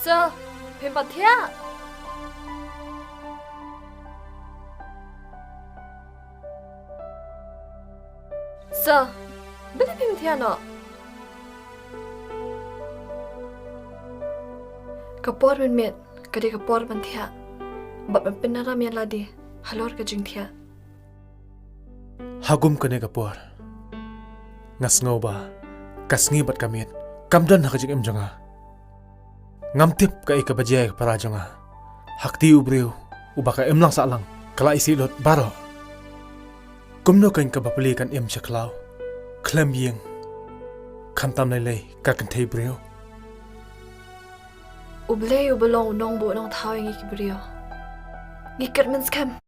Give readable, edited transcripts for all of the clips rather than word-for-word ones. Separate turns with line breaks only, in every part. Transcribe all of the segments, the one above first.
Sir, phim bật thế ạ. Sir, bila phim thế nọ? Kapor men met, kadi kapor man thế. Bat man pinara mian ladi, halor ka jing thế.
Hagum kane kapor. Ngas ngau ba, kasngi bat kamit, kamdan hakajing em janga. Ngam tip ka ika bajay para janga. Hakti ubriu, ubaka em lang sa lang, kala isilot baro. Kumno kain ka bapali kan em chaklaw. Klem yeng. Kamtam lay kakan tay briu.
Ublay ubalong nong bu nong tao yang ikibrio. Ngikit men skam.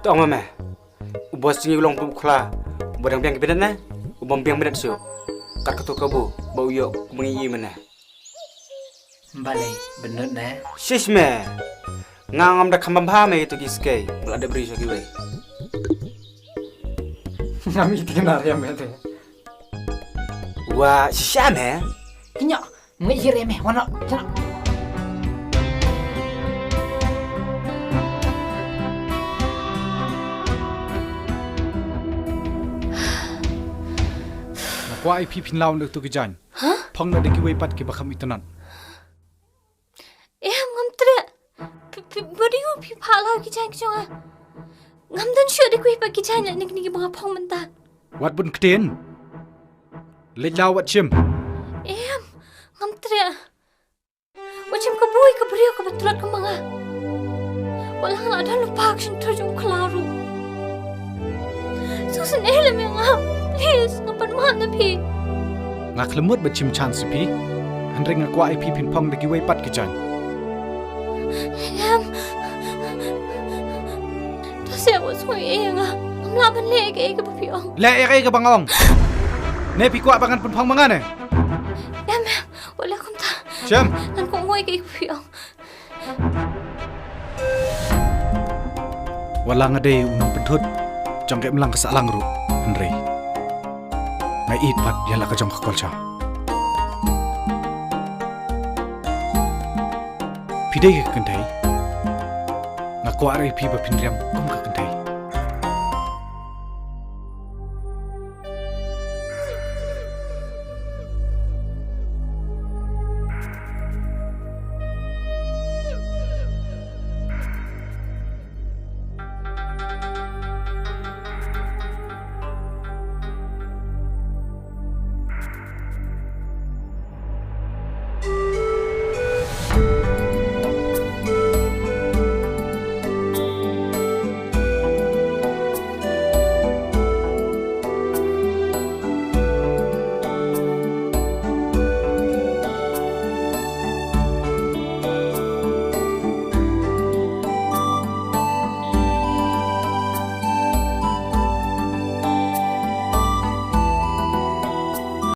Tong mama, ubos tinggi ulang pukula, bodang biang kebedan na, ubom biang bedat su, kat ketuk kabu, bau yok mengiyi mana.
Balai, bener na.
Shish me, ngam dah kambam me itu kiske, belada beri so kiwe.
Ngami tinggal ya mete.
Wah, shisha me.
Kinyo, ngihir me, wana, cina.
Wah, ipi pinlaun le tu kejan. Pang nak deki wepat ke bakam itanan.
Ngam tre. Bariu pi phala kijan kijonga. Ngam dan syu de kui pa kijan nak ni mga phong menta.
Wat bun keten. Lejau wat chim.
Ngam tre. Wachim ka boy ka bariu ka batrat ka mga. Wala nga ada lupa action terjung klaru. Susan elem ngam. Please, ngapan mana pi?
Ngak lemut bachim chance pi. Handring ngak wa ipi pin pang deki wepat kejan.
Saya was ngoi nga. Ngam ban le ke papiong.
Le ere ke bangong. Ne pi kwa bangan pun pang mangan eh.
Wala kum ta.
Chim.
Nan ko ngoi ke papiong.
Wala ngade unang pentut. Jangke melang kesalang ru. Henry. Ngai it pat yala ka jong ka kolcha. Pidai ke kentai. Ngakwa rai pi ba pinriam kum ka